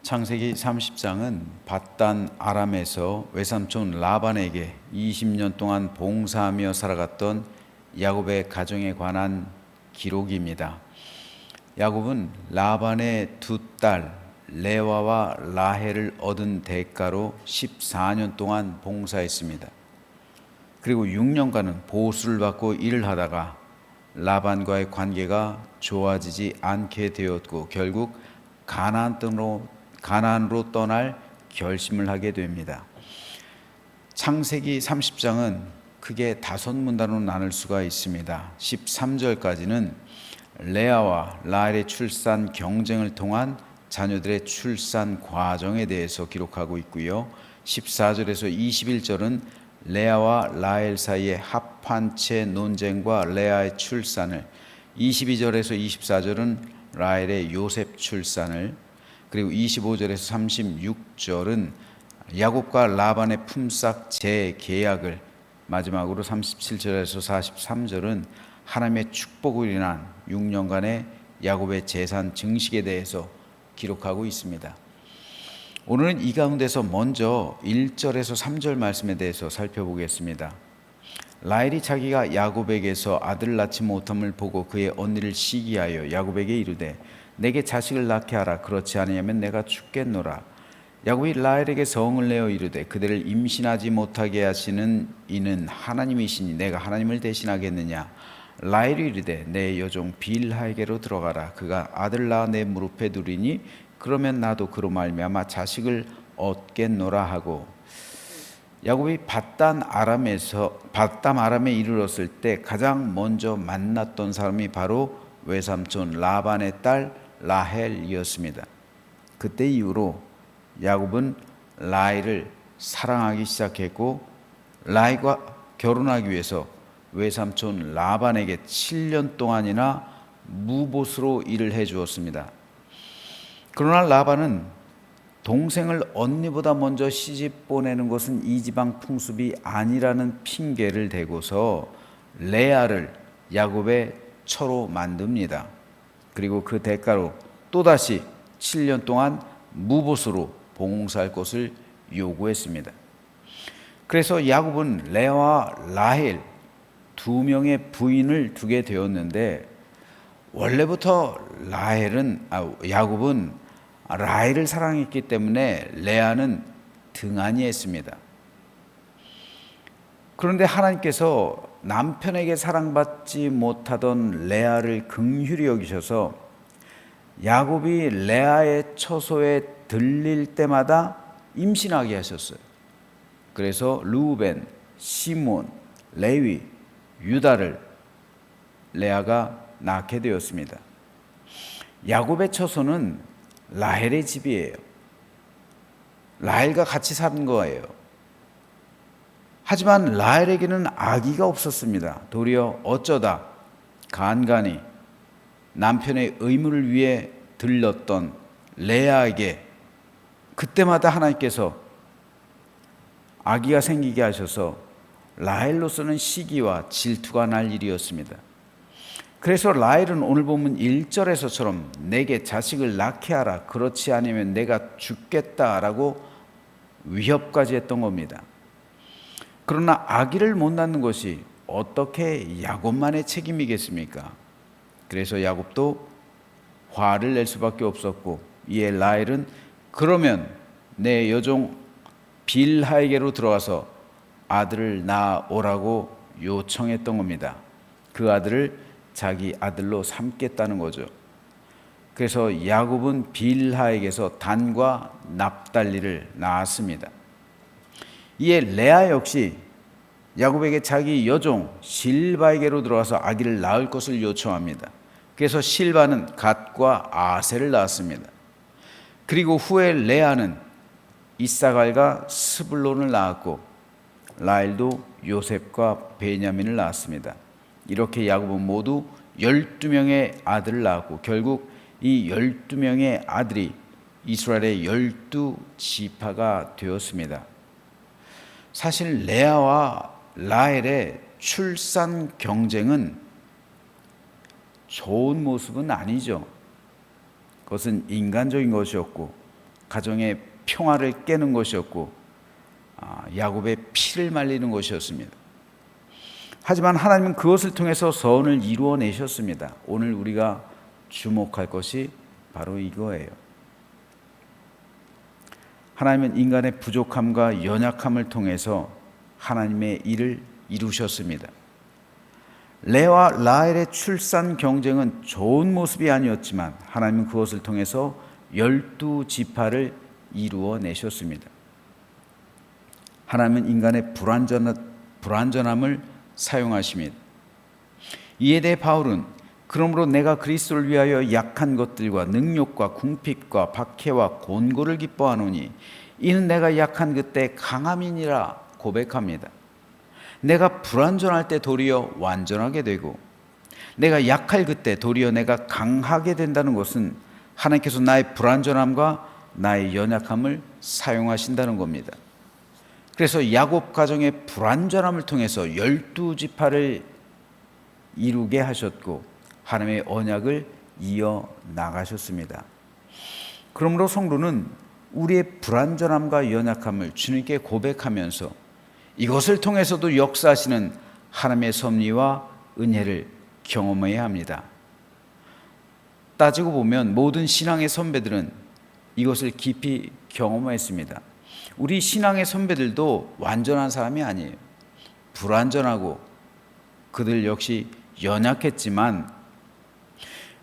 창세기 30장은 밧단 아람에서 외삼촌 라반에게 20년 동안 봉사하며 살아갔던 야곱의 가정에 관한 기록입니다. 야곱은 라반의 두 딸 레와와 라헬을 얻은 대가로 14년 동안 봉사했습니다. 그리고 6년간은 보수를 받고 일을 하다가 라반과의 관계가 좋아지지 않게 되었고 결국 가나안으로 떠날 결심을 하게 됩니다. 창세기 30장은 크게 5문단으로 나눌 수가 있습니다. 13절까지는 레아와 라헬의 출산 경쟁을 통한 자녀들의 출산 과정에 대해서 기록하고 있고요. 14절에서 21절은 레아와 라헬 사이의 합판체 논쟁과 레아의 출산을, 22절에서 24절은 라헬의 요셉 출산을, 그리고 25절에서 36절은 야곱과 라반의 품삯 재계약을, 마지막으로 37절에서 43절은 하나님의 축복을 인한 6년간의 야곱의 재산 증식에 대해서 기록하고 있습니다. 오늘은 이 가운데서 먼저 1절에서 3절 말씀에 대해서 살펴보겠습니다. 라헬이 자기가 야곱에게서 아들을 낳지 못함을 보고 그의 언니를 시기하여 야곱에게 이르되 내게 자식을 낳게 하라. 그렇지 아니하면 내가 죽겠노라. 야곱이 라헬에게 성을 내어 이르되 그대를 임신하지 못하게 하시는 이는 하나님이시니 내가 하나님을 대신하겠느냐. 라헬이 이르되 내 여종 빌하에게로 들어가라. 그가 아들을 낳아 내 무릎에 두리니 그러면 나도 그로 말미암아 자식을 얻겠노라 하고, 야곱이 밧담 아람에 이르렀을 때 가장 먼저 만났던 사람이 바로 외삼촌 라반의 딸 라헬이었습니다. 그때 이후로 야곱은 라헬을 사랑하기 시작했고 라헬과 결혼하기 위해서 외삼촌 라반에게 7년 동안이나 무보수로 일을 해 주었습니다. 그러나 라반은 동생을 언니보다 먼저 시집 보내는 것은 이 지방 풍습이 아니라는 핑계를 대고서 레아를 야곱의 처로 만듭니다. 그리고 그 대가로 또다시 7년 동안 무보수로 봉사할 것을 요구했습니다. 그래서 야곱은 레아와 라헬 두 명의 부인을 두게 되었는데, 원래부터 야곱은 라헬을 사랑했기 때문에 레아는 등한히했습니다. 그런데 하나님께서 남편에게 사랑받지 못하던 레아를 긍휼히 여기셔서 야곱이 레아의 처소에 들릴 때마다 임신하게 하셨어요. 그래서 루벤, 시몬, 레위, 유다를 레아가 낳게 되었습니다. 야곱의 처소는 라헬의 집이에요. 라헬과 같이 사는 거예요. 하지만 라헬에게는 아기가 없었습니다. 도리어 어쩌다 간간히 남편의 의무를 위해 들렀던 레아에게 그때마다 하나님께서 아기가 생기게 하셔서 라헬로서는 시기와 질투가 날 일이었습니다. 그래서 라헬은 오늘 보면 1절에서처럼 내게 자식을 낳게 하라. 그렇지 않으면 내가 죽겠다라고 위협까지 했던 겁니다. 그러나 아기를 못 낳는 것이 어떻게 야곱만의 책임이겠습니까? 그래서 야곱도 화를 낼 수밖에 없었고, 이에 라헬은 그러면 내 여종 빌하에게로 들어가서 아들을 낳아오라고 요청했던 겁니다. 그 아들을 자기 아들로 삼겠다는 거죠. 그래서 야곱은 빌하에게서 단과 납달리를 낳았습니다. 이에 레아 역시 야곱에게 자기 여종 실바에게로 들어가서 아기를 낳을 것을 요청합니다. 그래서 실바는 갓과 아셀을 낳았습니다. 그리고 후에 레아는 이사갈과 스불론을 낳았고 라헬도 요셉과 베냐민을 낳았습니다. 이렇게 야곱은 모두 12명의 아들을 낳았고 결국 이 12명의 아들이 이스라엘의 12지파가 되었습니다. 사실 레아와 라헬의 출산 경쟁은 좋은 모습은 아니죠. 그것은 인간적인 것이었고 가정의 평화를 깨는 것이었고 야곱의 피를 말리는 것이었습니다. 하지만 하나님은 그것을 통해서 선을 이루어내셨습니다. 오늘 우리가 주목할 것이 바로 이거예요. 하나님은 인간의 부족함과 연약함을 통해서 하나님의 일을 이루셨습니다. 레와 라헬의 출산 경쟁은 좋은 모습이 아니었지만 하나님은 그것을 통해서 12지파를 이루어내셨습니다. 하나님은 인간의 불완전함을 사용하십니다. 이에 대해 바울은 그러므로 내가 그리스도를 위하여 약한 것들과 능욕과 궁핍과 박해와 곤고를 기뻐하노니 이는 내가 약한 그때 강함이니라 고백합니다. 내가 불완전할 때 도리어 완전하게 되고 내가 약할 그때 도리어 내가 강하게 된다는 것은 하나님께서 나의 불완전함과 나의 연약함을 사용하신다는 겁니다. 그래서 야곱 가정의 불완전함을 통해서 12지파를 이루게 하셨고 하나님의 언약을 이어나가셨습니다. 그러므로 성도는 우리의 불완전함과 연약함을 주님께 고백하면서 이것을 통해서도 역사하시는 하나님의 섭리와 은혜를 경험해야 합니다. 따지고 보면 모든 신앙의 선배들은 이것을 깊이 경험했습니다. 우리 신앙의 선배들도 완전한 사람이 아니에요. 불완전하고 그들 역시 연약했지만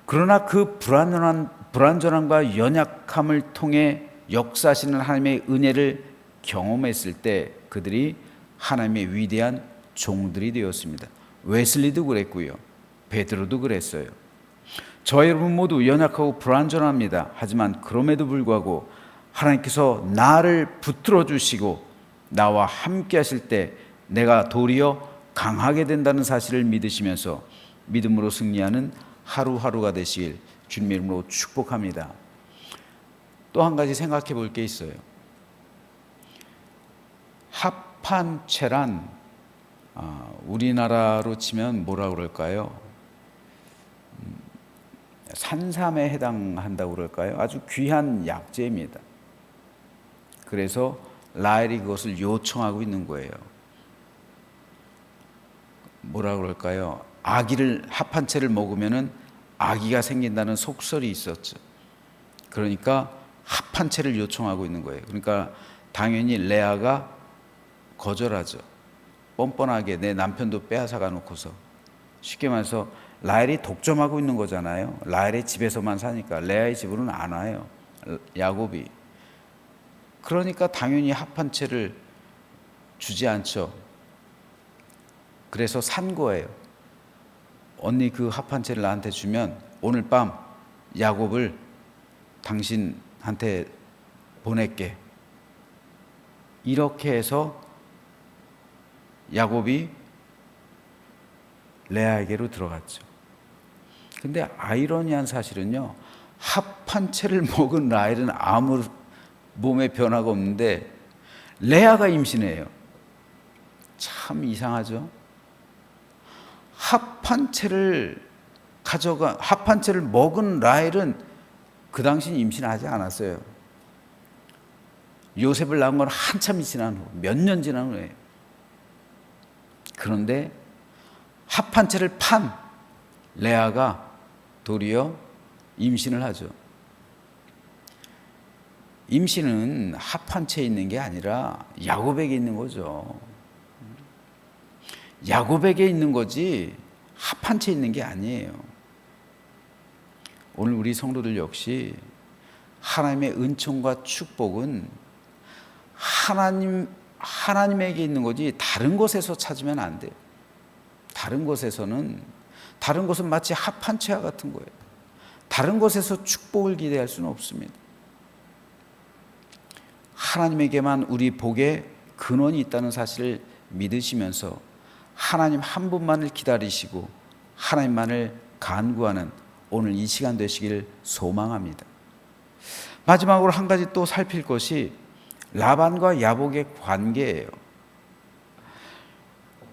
그러나 그 불완전함과 연약함을 통해 역사하시는 하나님의 은혜를 경험했을 때 그들이 하나님의 위대한 종들이 되었습니다. 웨슬리도 그랬고요. 베드로도 그랬어요. 저 여러분 모두 연약하고 불완전합니다. 하지만 그럼에도 불구하고 하나님께서 나를 붙들어 주시고 나와 함께 하실 때 내가 도리어 강하게 된다는 사실을 믿으시면서 믿음으로 승리하는 하루하루가 되시길 주님의 이름으로 축복합니다. 또 한 가지 생각해 볼 게 있어요. 합판체란 우리나라로 치면 뭐라 그럴까요? 산삼에 해당한다고 그럴까요? 아주 귀한 약재입니다. 그래서 라헬이 그것을 요청하고 있는 거예요. 뭐라 그럴까요? 아기를 합판체를 먹으면은 아기가 생긴다는 속설이 있었죠. 그러니까 합판체를 요청하고 있는 거예요. 그러니까 당연히 레아가 거절하죠. 뻔뻔하게 내 남편도 빼앗아가 놓고서. 쉽게 말해서 라헬이 독점하고 있는 거잖아요. 라헬의 집에서만 사니까 레아의 집으로는 안 와요. 야곱이. 그러니까 당연히 합판체를 주지 않죠. 그래서 산 거예요. 언니 그 합판체를 나한테 주면 오늘 밤 야곱을 당신한테 보낼게. 이렇게 해서 야곱이 레아에게로 들어갔죠. 근데 아이러니한 사실은요, 합판체를 먹은 라헬은 아무 몸에 변화가 없는데 레아가 임신해요. 참 이상하죠. 합판체를 먹은 라헬은 그 당시 임신하지 않았어요. 요셉을 낳은 건 한참 지난 후, 몇 년 지난 후에. 그런데 합판체를 판 레아가 도리어 임신을 하죠. 임신은 합판체에 있는 게 아니라 야곱에게 있는 거죠. 야곱에게 있는 거지 합판체에 있는 게 아니에요. 오늘 우리 성도들 역시 하나님의 은총과 축복은 하나님에게 있는 거지 다른 곳에서 찾으면 안 돼요. 다른 곳은 마치 합판체와 같은 거예요. 다른 곳에서 축복을 기대할 수는 없습니다. 하나님에게만 우리 복의 근원이 있다는 사실을 믿으시면서 하나님 한 분만을 기다리시고 하나님만을 간구하는 오늘 이 시간 되시길 소망합니다. 마지막으로 한 가지 또 살필 것이 라반과 야곱의 관계예요.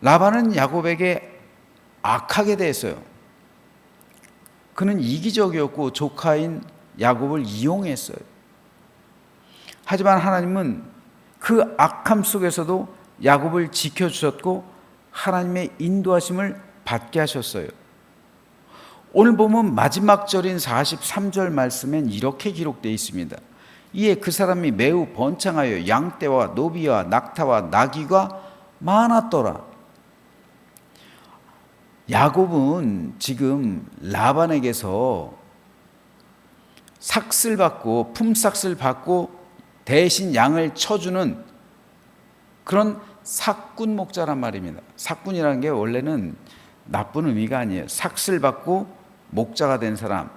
라반은 야곱에게 악하게 대했어요. 그는 이기적이었고 조카인 야곱을 이용했어요. 하지만 하나님은 그 악함 속에서도 야곱을 지켜주셨고 하나님의 인도하심을 받게 하셨어요. 오늘 보면 마지막 절인 43절 말씀엔 이렇게 기록되어 있습니다. 이에 그 사람이 매우 번창하여 양떼와 노비와 낙타와 나귀가 많았더라. 야곱은 지금 라반에게서 삭슬 받고 품삯을 받고 대신 양을 쳐주는 그런 삭군 목자란 말입니다. 삭군이라는 게 원래는 나쁜 의미가 아니에요. 삭슬 받고 목자가 된 사람,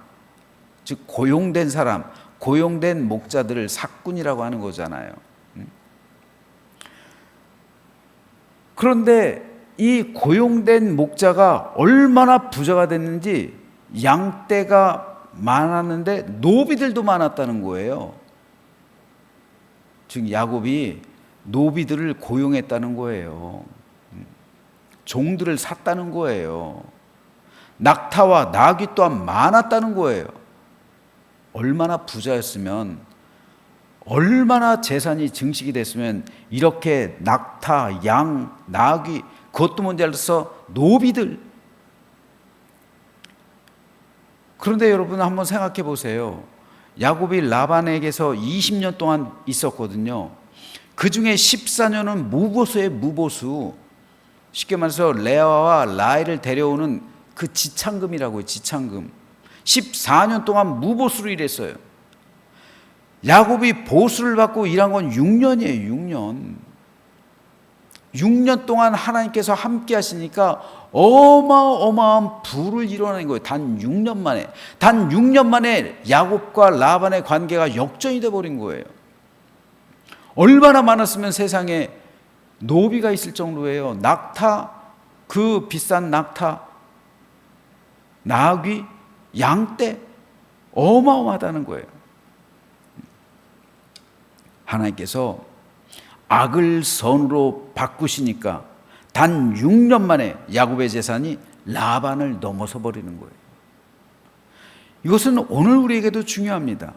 즉 고용된 사람, 고용된 목자들을 삭군이라고 하는 거잖아요. 그런데 이 고용된 목자가 얼마나 부자가 됐는지 양떼가 많았는데 노비들도 많았다는 거예요. 즉 야곱이 노비들을 고용했다는 거예요. 종들을 샀다는 거예요. 낙타와 나귀 또한 많았다는 거예요. 얼마나 부자였으면, 얼마나 재산이 증식이 됐으면 이렇게 낙타, 양, 나귀, 그것도 문제 알아서 노비들. 그런데 여러분 한번 생각해 보세요. 야곱이 라반에게서 20년 동안 있었거든요. 그 중에 14년은 무보수의 무보수. 쉽게 말해서 레아와 라헬을 데려오는 그 지창금이라고요. 지창금. 14년 동안 무보수로 일했어요. 야곱이 보수를 받고 일한 건 6년이에요. 6년. 6년 동안 하나님께서 함께 하시니까 어마어마한 부를 이뤄낸 거예요. 단 6년 만에. 단 6년 만에 야곱과 라반의 관계가 역전이 돼버린 거예요. 얼마나 많았으면 세상에 노비가 있을 정도예요. 낙타, 그 비싼 낙타, 나귀, 양떼, 어마어마하다는 거예요. 하나님께서 악을 선으로 바꾸시니까 단 6년 만에 야곱의 재산이 라반을 넘어서 버리는 거예요. 이것은 오늘 우리에게도 중요합니다.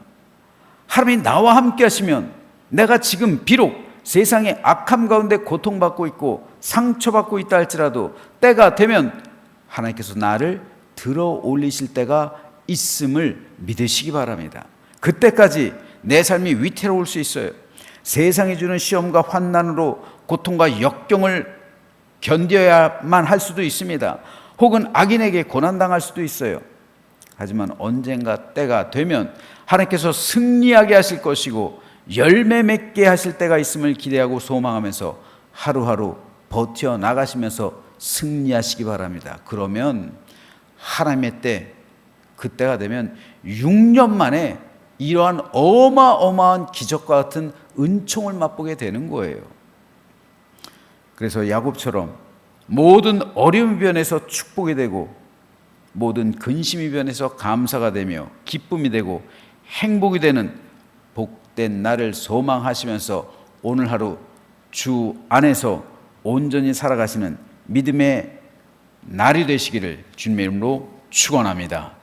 하나님이 나와 함께 하시면 내가 지금 비록 세상의 악함 가운데 고통받고 있고 상처받고 있다 할지라도 때가 되면 하나님께서 나를 들어 올리실 때가 있음을 믿으시기 바랍니다. 그때까지 내 삶이 위태로울 수 있어요. 세상이 주는 시험과 환난으로 고통과 역경을 견뎌야만 할 수도 있습니다. 혹은 악인에게 고난당할 수도 있어요. 하지만 언젠가 때가 되면 하나님께서 승리하게 하실 것이고 열매 맺게 하실 때가 있음을 기대하고 소망하면서 하루하루 버텨나가시면서 승리하시기 바랍니다. 그러면 하나님의 때, 그때가 되면 6년 만에 이러한 어마어마한 기적과 같은 은총을 맛보게 되는 거예요. 그래서 야곱처럼 모든 어려움이 변해서 축복이 되고 모든 근심이 변해서 감사가 되며 기쁨이 되고 행복이 되는 복된 날을 소망하시면서 오늘 하루 주 안에서 온전히 살아가시는 믿음의 날이 되시기를 주님의 이름으로 축원합니다.